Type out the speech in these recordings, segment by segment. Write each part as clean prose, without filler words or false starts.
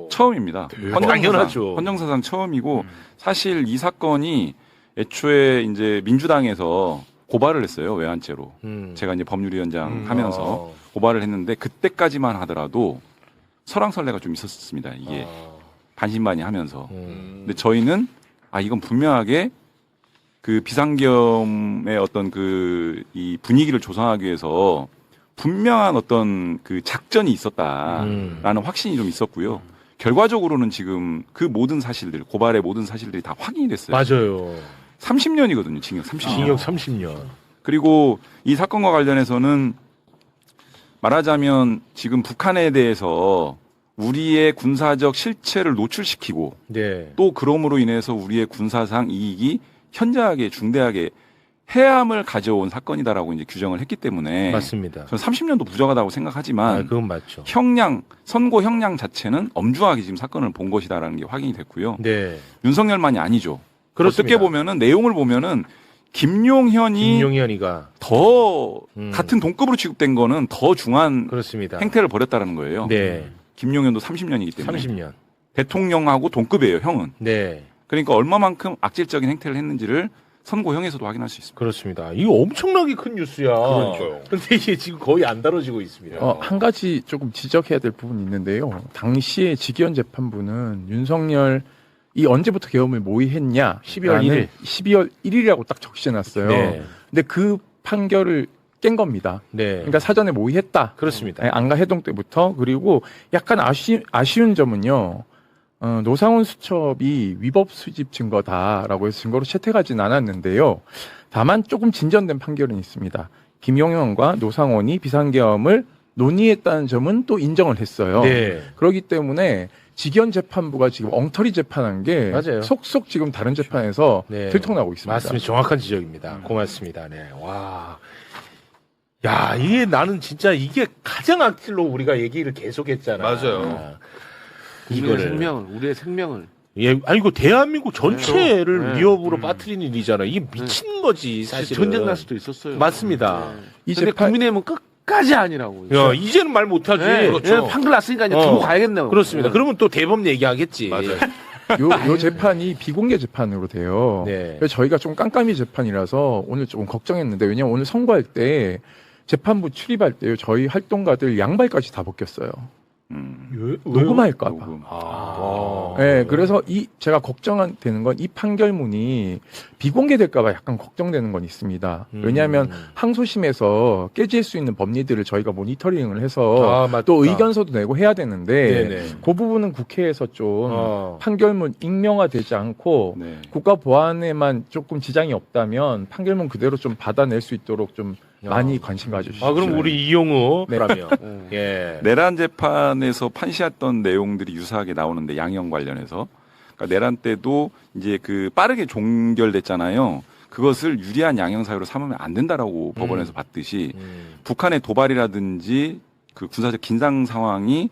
처음입니다. 당연하죠. 헌정사상 처음이고 사실 이 사건이 애초에 이제 민주당에서 고발을 했어요. 외환죄로. 제가 이제 법률위원장 하면서 고발을 했는데 그때까지만 하더라도 설왕설래가 좀 있었습니다. 이게 반신반의하면서. 근데 저희는 이건 분명하게 그 비상겸의 어떤 이 분위기를 조성하기 위해서 분명한 어떤 그 작전이 있었다라는 확신이 좀 있었고요. 결과적으로는 지금 그 모든 사실들, 고발의 모든 사실들이 다 확인이 됐어요. 맞아요. 30년이거든요, 징역 30년. 징역 30년. 그리고 이 사건과 관련해서는 말하자면 지금 북한에 대해서 우리의 군사적 실체를 노출시키고 네. 또 그럼으로 인해서 우리의 군사상 이익이 현저하게 중대하게 해함을 가져온 사건이다라고 이제 규정을 했기 때문에 맞습니다. 저는 30년도 부족하다고 생각하지만 그건 맞죠. 선고 형량 자체는 엄중하게 지금 사건을 본 것이다라는 게 확인이 됐고요. 네. 윤석열만이 아니죠. 그렇습니다. 어떻게 보면은 내용을 보면은 김용현이가 더 같은 동급으로 취급된 거는 더 중한 그렇습니다. 행태를 벌였다라는 거예요. 네. 김용현도 30년이기 때문에 30년. 대통령하고 동급이에요, 형은. 네. 그러니까 얼마만큼 악질적인 행태를 했는지를 선고형에서도 확인할 수 있습니다. 그렇습니다. 이거 엄청나게 큰 뉴스야. 그렇죠. 그런데 이게 지금 거의 안 다뤄지고 있습니다. 한 가지 조금 지적해야 될 부분이 있는데요. 당시에 직위원 재판부는 윤석열 이 언제부터 계엄을 모의했냐? 12월 1일. 12월 1일이라고 딱 적시해놨어요. 네. 근데 그 판결을 깬 겁니다. 네. 그러니까 사전에 모의했다. 그렇습니다. 안가 해동 때부터. 그리고 약간 아쉬운 점은요. 노상훈 수첩이 위법 수집 증거다라고 해서 증거로 채택하진 않았는데요. 다만 조금 진전된 판결은 있습니다. 김용현과 노상원이 비상계엄을 논의했다는 점은 또 인정을 했어요. 네. 그렇기 때문에 직위원 재판부가 지금 엉터리 재판한 게 맞아요. 속속 지금 다른 재판에서 네. 들통나고 있습니다. 맞습니다. 정확한 지적입니다. 고맙습니다. 네. 와. 야, 이게 나는 진짜 이게 가장 악질로 우리가 얘기를 계속했잖아. 맞아요. 우리의 생명을. 예, 이거 대한민국 전체를 네. 위협으로 빠뜨리는 일이잖아. 이게 미친 거지, 사실. 전쟁 날 수도 있었어요. 맞습니다. 이 근데 재판 국민의힘은 끝까지 아니라고. 야, 이제는 말 못하지. 네, 그렇죠. 판결 났으니까 이제 두고 가야겠네요. 그렇습니다. 그러면 또 대법 얘기하겠지. 맞아요. 요 재판이 비공개 재판으로 돼요. 네. 그래서 저희가 좀 깜깜이 재판이라서 오늘 조금 걱정했는데 왜냐면 오늘 선고할 때 재판부 출입할 때 저희 활동가들 양발까지 다 벗겼어요. 녹음할까 봐. 녹음. 네, 그래서 제가 되는 건 이 판결문이 비공개될까 봐 약간 걱정되는 건 있습니다. 왜냐하면 항소심에서 깨질 수 있는 법리들을 저희가 모니터링을 해서 맞다. 또 의견서도 내고 해야 되는데 네네. 그 부분은 국회에서 좀 판결문 익명화되지 않고 네. 국가 보안에만 조금 지장이 없다면 판결문 그대로 좀 받아낼 수 있도록 좀 많이 관심 가져주시죠. 그럼 우리 이용우 네. 그러면 예. 내란 재판에서 판시했던 내용들이 유사하게 나오는데 양형 관련해서 그러니까 내란 때도 이제 그 빠르게 종결됐잖아요. 그것을 유리한 양형 사유로 삼으면 안 된다라고 법원에서 봤듯이 북한의 도발이라든지 그 군사적 긴장 상황이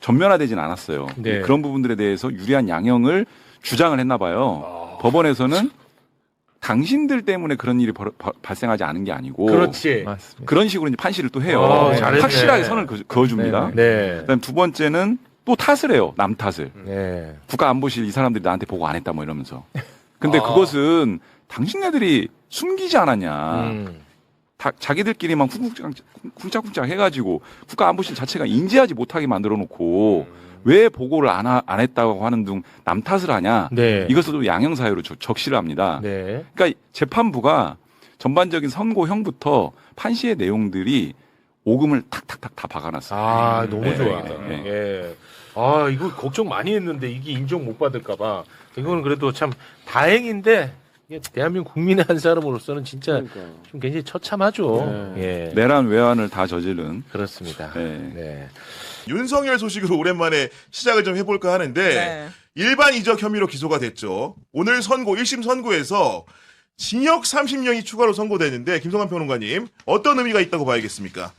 전면화되진 않았어요. 네. 그런 부분들에 대해서 유리한 양형을 주장을 했나 봐요. 법원에서는 당신들 때문에 그런 일이 발생하지 않은 게 아니고 그렇지. 맞습니다. 그런 식으로 이제 판시를 또 해요. 잘했네. 확실하게 선을 그어줍니다. 네. 그다음 두 번째는 또 탓을 해요. 남 탓을. 네. 국가안보실 이 사람들이 나한테 보고 안 했다 뭐 이러면서. 근데 그것은 당신네들이 숨기지 않았냐. 자기들끼리만 쿵짝쿵짝 해가지고 국가안보실 자체가 인지하지 못하게 만들어 놓고 왜 보고를 안 했다고 하는 등 남 탓을 하냐. 네. 이것도 양형사유로 적시를 합니다. 네. 그러니까 재판부가 전반적인 선고형부터 판시의 내용들이 오금을 탁탁탁 다 박아놨어요. 너무 네, 좋아. 네. 예. 이거 걱정 많이 했는데 이게 인정 못 받을까봐. 이거는 그래도 참 다행인데 이게 대한민국 국민의 한 사람으로서는 진짜 좀 굉장히 처참하죠. 예. 내란 외환을 다 저지른. 그렇습니다. 네. 네. 윤석열 소식으로 오랜만에 시작을 좀 해볼까 하는데 네. 일반 이적 혐의로 기소가 됐죠. 오늘 1심 선고에서 징역 30년이 추가로 선고되는데 김성환 평론가님 어떤 의미가 있다고 봐야겠습니까?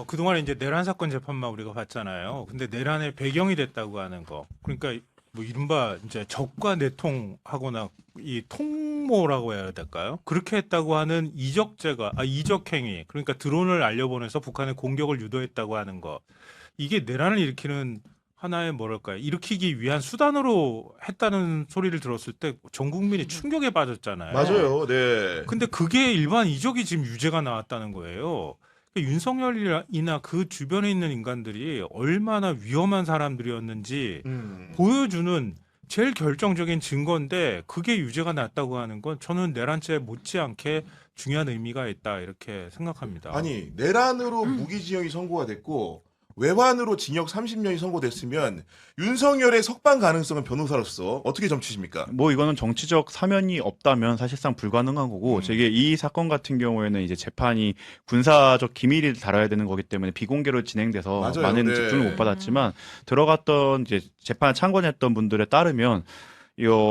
그동안 이제 내란 사건 재판만 우리가 봤잖아요. 근데 내란의 배경이 됐다고 하는 거. 그러니까 뭐 이른바 이제 적과 내통하거나 이 통모라고 해야 될까요? 그렇게 했다고 하는 이적행위. 그러니까 드론을 알려보내서 북한의 공격을 유도했다고 하는 거. 이게 내란을 일으키는 하나의 뭐랄까요 일으키기 위한 수단으로 했다는 소리를 들었을 때 전 국민이 충격에 빠졌잖아요. 맞아요. 네. 근데 그게 일반 이적이 지금 유죄가 나왔다는 거예요. 윤석열이나 그 주변에 있는 인간들이 얼마나 위험한 사람들이었는지 보여주는 제일 결정적인 증거인데 그게 유죄가 났다고 하는 건 저는 내란죄 못지않게 중요한 의미가 있다 이렇게 생각합니다. 아니 내란으로 무기징역이 선고가 됐고 외환으로 징역 30년이 선고됐으면 윤석열의 석방 가능성은 변호사로서 어떻게 점치십니까? 뭐 이거는 정치적 사면이 없다면 사실상 불가능한 거고, 되게 이 사건 같은 경우에는 이제 재판이 군사적 기밀을 다뤄야 되는 거기 때문에 비공개로 진행돼서 맞아요. 많은 네. 집중을 못 받았지만 들어갔던 이제 재판을 참관했던 분들에 따르면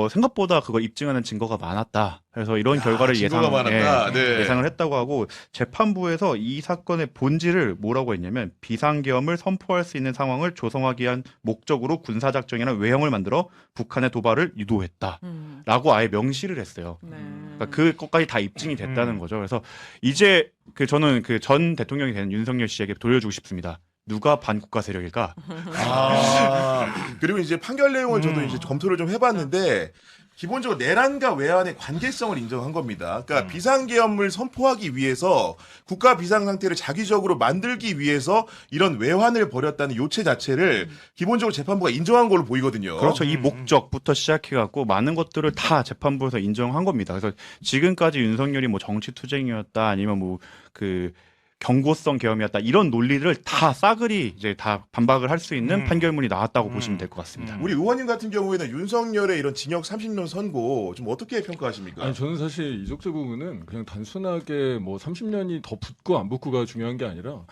생각보다 그걸 입증하는 증거가 많았다. 그래서 이런 결과를 증거가 많았다. 네. 예상을 했다고 하고, 재판부에서 이 사건의 본질을 뭐라고 했냐면 비상계엄을 선포할 수 있는 상황을 조성하기 위한 목적으로 군사작전이나 외형을 만들어 북한의 도발을 유도했다라고 아예 명시를 했어요. 그러니까 그것까지 다 입증이 됐다는 거죠. 그래서 이제 저는 그 전 대통령이 되는 윤석열 씨에게 돌려주고 싶습니다. 누가 반국가 세력일까? 그리고 이제 판결 내용을 저도 이제 검토를 좀 해봤는데 기본적으로 내란과 외환의 관계성을 인정한 겁니다. 그러니까 비상계엄을 선포하기 위해서 국가 비상 상태를 자기적으로 만들기 위해서 이런 외환을 벌였다는 요체 자체를 기본적으로 재판부가 인정한 걸로 보이거든요. 그렇죠. 이 목적부터 시작해갖고 많은 것들을 다 재판부에서 인정한 겁니다. 그래서 지금까지 윤석열이 뭐 정치 투쟁이었다 아니면 뭐 경고성 계엄이었다 이런 논리를 다 싸그리 이제 다 반박을 할 수 있는 판결문이 나왔다고 보시면 될 것 같습니다. 우리 의원님 같은 경우에는 윤석열의 이런 징역 30년 선고 좀 어떻게 평가하십니까? 아니 저는 사실 이적재 부분은 그냥 단순하게 뭐 30년이 더 붙고 안 붙고가 중요한 게 아니라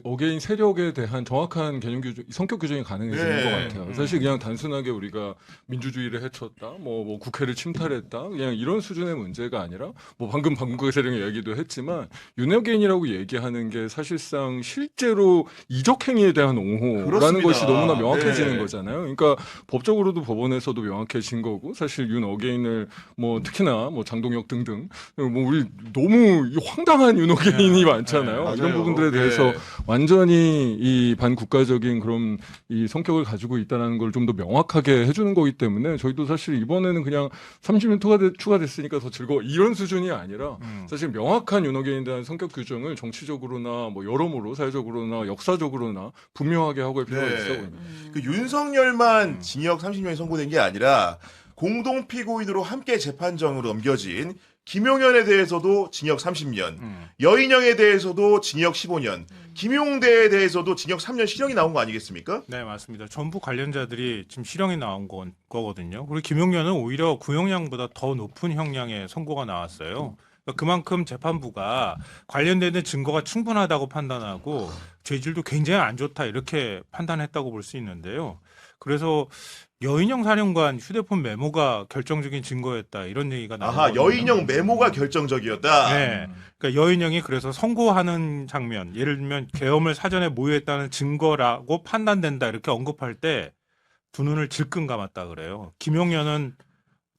어게인 세력에 대한 정확한 개념 규정, 성격 규정이 가능해지는 네. 것 같아요. 사실 그냥 단순하게 우리가 민주주의를 해쳤다, 뭐 국회를 침탈했다, 그냥 이런 수준의 문제가 아니라 뭐 방금 반국가 세력 이야기도 했지만 윤어게인이라고 얘기하는 게 사실상 실제로 이적 행위에 대한 옹호라는 그렇습니다. 것이 너무나 명확해지는 네. 거잖아요. 그러니까 법적으로도 법원에서도 명확해진 거고 사실 윤어게인을 뭐 특히나 뭐 장동혁 등등 뭐 우리 너무 황당한 윤어게인이 많잖아요. 맞아요. 이런 부분들에 대해서 완전히 이 반국가적인 그런 이 성격을 가지고 있다는 걸 좀 더 명확하게 해주는 거기 때문에 저희도 사실 이번에는 그냥 30년 추가됐으니까 더 즐거워 이런 수준이 아니라 사실 명확한 윤어게인에 대한 성격 규정을 정치적으로나 뭐 여러모로 사회적으로나 역사적으로나 분명하게 하고 할 필요가 있어 보입니다. 그 윤석열만 징역 30년이 선고된 게 아니라 공동 피고인으로 함께 재판정으로 넘겨진 김용현에 대해서도 징역 30년, 여인영에 대해서도 징역 15년, 김용대에 대해서도 징역 3년 실형이 나온 거 아니겠습니까? 네, 맞습니다. 전부 관련자들이 지금 실형이 나온 거거든요. 그리고 김용현은 오히려 구형량보다 더 높은 형량의 선고가 나왔어요. 그러니까 그만큼 재판부가 관련되는 증거가 충분하다고 판단하고 죄질도 굉장히 안 좋다 이렇게 판단했다고 볼 수 있는데요. 그래서 여인영 사령관 휴대폰 메모가 결정적인 증거였다 이런 얘기가 나왔거든요. 아하, 여인영 메모가 결정적이었다. 네. 그러니까 여인영이 그래서 선고하는 장면, 예를 들면 계엄을 사전에 모의했다는 증거라고 판단된다 이렇게 언급할 때 두 눈을 질끈 감았다 그래요. 김용현은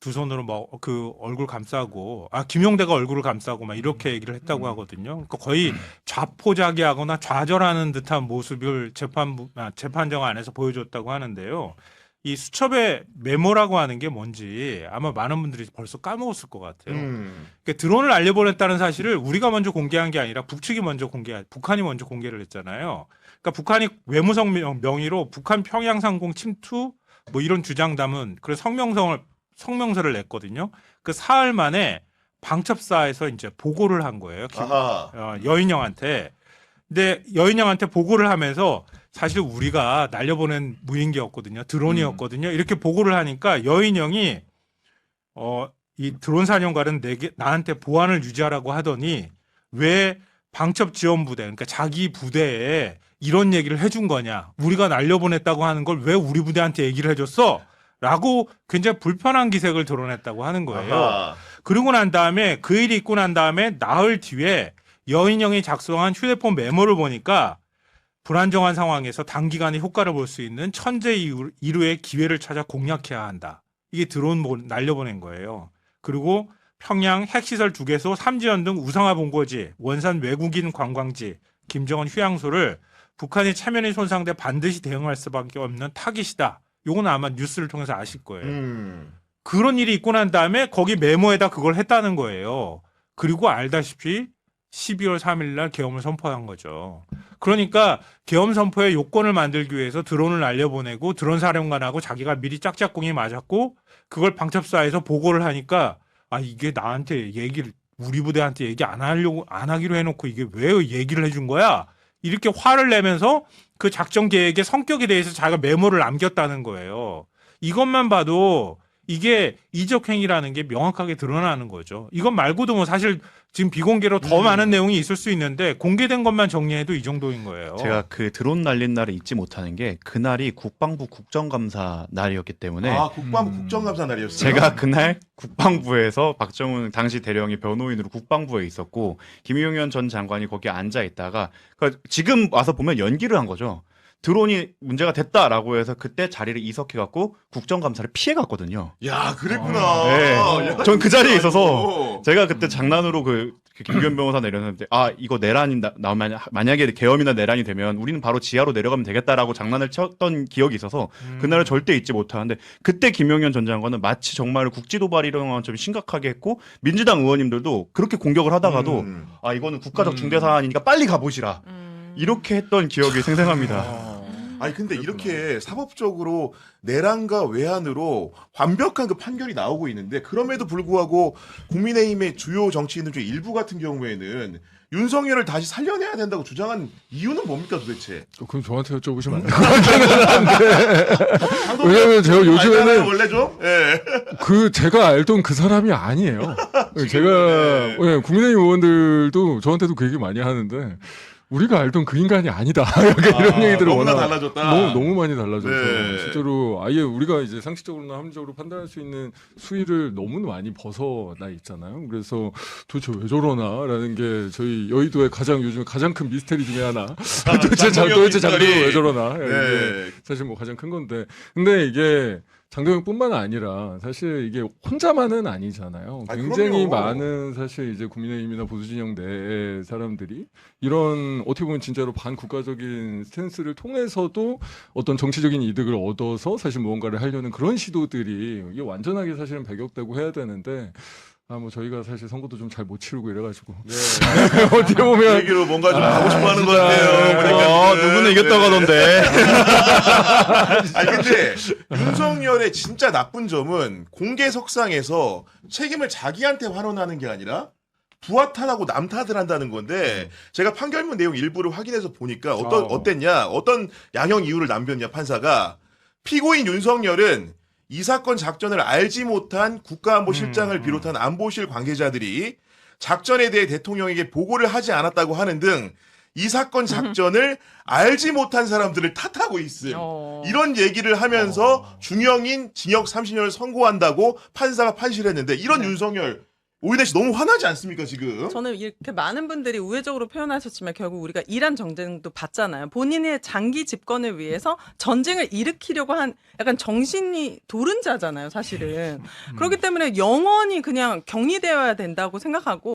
두 손으로 막 그 얼굴 감싸고, 김용대가 얼굴을 감싸고 막 이렇게 얘기를 했다고 하거든요. 그러니까 거의 좌포자기하거나 좌절하는 듯한 모습을 재판정 안에서 보여줬다고 하는데요. 이 수첩의 메모라고 하는 게 뭔지 아마 많은 분들이 벌써 까먹었을 것 같아요. 그러니까 드론을 날려보냈다는 사실을 우리가 먼저 공개한 게 아니라 북측이 먼저 북한이 먼저 공개를 했잖아요. 그러니까 북한이 외무성 명의로 북한 평양 상공 침투 뭐 이런 주장 담은 그런 성명서를 냈거든요. 그 사흘 만에 방첩사에서 이제 보고를 한 거예요. 여인영한테. 근데 여인영한테 보고를 하면서 사실 우리가 날려보낸 무인기였거든요. 드론이었거든요. 이렇게 보고를 하니까 여인영이 이 드론 사령관은 나한테 보안을 유지하라고 하더니 왜 방첩지원부대 그러니까 자기 부대에 이런 얘기를 해준 거냐. 우리가 날려보냈다고 하는 걸 왜 우리 부대한테 얘기를 해줬어? 라고 굉장히 불편한 기색을 드러냈다고 하는 거예요. 아하. 그러고 난 다음에 그 일이 있고 난 다음에 나흘 뒤에 여인영이 작성한 휴대폰 메모를 보니까 불안정한 상황에서 단기간에 효과를 볼 수 있는 천재 이루의 기회를 찾아 공략해야 한다. 이게 드론 날려보낸 거예요. 그리고 평양 핵시설 2개소, 삼지연 등 우상화 본거지, 원산 외국인 관광지, 김정은 휴양소를 북한의 체면이 손상돼 반드시 대응할 수밖에 없는 타깃이다. 요거는 아마 뉴스를 통해서 아실 거예요. 그런 일이 있고 난 다음에 거기 메모에다 그걸 했다는 거예요. 그리고 알다시피 12월 3일 날 계엄을 선포한 거죠. 그러니까 계엄 선포의 요건을 만들기 위해서 드론을 날려보내고 드론 사령관하고 자기가 미리 짝짝꿍이 맞았고 그걸 방첩사에서 보고를 하니까 아 이게 나한테 얘기를 우리 부대한테 얘기 안 하기로 해놓고 이게 왜 얘기를 해준 거야? 이렇게 화를 내면서 그 작전 계획의 성격에 대해서 자기가 메모를 남겼다는 거예요. 이것만 봐도 이게 이적행위라는 게 명확하게 드러나는 거죠. 이것 말고도 뭐 사실 지금 비공개로 더 많은 내용이 있을 수 있는데 공개된 것만 정리해도 이 정도인 거예요. 제가 그 드론 날린 날을 잊지 못하는 게 그날이 국방부 국정감사 날이었기 때문에 아, 국방부 국정감사 날이었어요. 제가 그날 국방부에서 박정훈 당시 대령이 변호인으로 국방부에 있었고 김용현 전 장관이 거기에 앉아 있다가 그러니까 지금 와서 보면 연기를 한 거죠. 드론이 문제가 됐다라고 해서 그때 자리를 이석해갖고 국정감사를 피해갔거든요. 야, 그랬구나. 네. 전 그 자리에 있어서 제가 그때 장난으로 그 김규현 변호사 내렸는데 아 이거 내란이 나오면 만약에 계엄이나 내란이 되면 우리는 바로 지하로 내려가면 되겠다라고 장난을 쳤던 기억이 있어서 그날을 절대 잊지 못하는데 그때 김용현 전 장관은 마치 정말 국지도발이라는 것처럼 심각하게 했고 민주당 의원님들도 그렇게 공격을 하다가도 아 이거는 국가적 중대 사안이니까 빨리 가보시라 이렇게 했던 기억이 생생합니다. 아니 근데 이렇게 사법적으로 내란과 외환으로 완벽한 그 판결이 나오고 있는데 그럼에도 불구하고 국민의힘의 주요 정치인들 중 일부 같은 경우에는 윤석열을 다시 살려내야 된다고 주장한 이유는 뭡니까 도대체? 그럼 저한테 여쭤보시면 안 돼요. 왜냐면 제가 요즘에는 원래 좀 제가 알던 그 사람이 아니에요. 제가 국민의힘 의원들도 저한테도 그 얘기 많이 하는데 우리가 알던 그 인간이 아니다. 약간 이런 얘기들을 너무나 워낙 달라졌다. 너무 많이 달라져서 네. 실제로 아예 우리가 이제 상식적으로나 합리적으로 판단할 수 있는 수위를 너무 많이 벗어나 있잖아요. 그래서 도대체 왜 저러나라는 게 저희 여의도의 요즘 가장 큰 미스테리 중에 하나. 도대체 장동혁 왜 저러나. 이게 사실 뭐 가장 큰 건데. 근데 이게 장동혁뿐만 아니라 사실 이게 혼자만은 아니잖아요. 굉장히 그럼요. 많은 사실 이제 국민의힘이나 보수진영 내의 사람들이 이런 어떻게 보면 진짜로 반국가적인 스탠스를 통해서도 어떤 정치적인 이득을 얻어서 사실 무언가를 하려는 그런 시도들이 이게 완전하게 사실은 배격되고 해야 되는데 뭐 저희가 사실 선거도 좀 잘 못 치르고 이래가지고 어떻게 보면 얘기로 뭔가 좀 하고 싶어하는 것 같아요. 누구는 이겼다고 하던데. 아니 근데 윤석열의 진짜 나쁜 점은 공개석상에서 책임을 자기한테 환원하는 게 아니라 부하 탓하고 남 탓을 한다는 건데 제가 판결문 내용 일부를 확인해서 보니까 어땠냐? 어떤 양형 이유를 남겼냐 판사가 피고인 윤석열은 이 사건 작전을 알지 못한 국가안보실장을 비롯한 안보실 관계자들이 작전에 대해 대통령에게 보고를 하지 않았다고 하는 등 이 사건 작전을 알지 못한 사람들을 탓하고 있음. 이런 얘기를 하면서 중형인 징역 30년을 선고한다고 판사가 판시를 했는데 이런 윤석열 오인혜 씨 너무 화나지 않습니까 지금? 저는 이렇게 많은 분들이 우회적으로 표현하셨지만 결국 우리가 이란 전쟁도 봤잖아요. 본인의 장기 집권을 위해서 전쟁을 일으키려고 한 약간 정신이 도른 자잖아요, 사실은. 그렇기 때문에 영원히 그냥 격리되어야 된다고 생각하고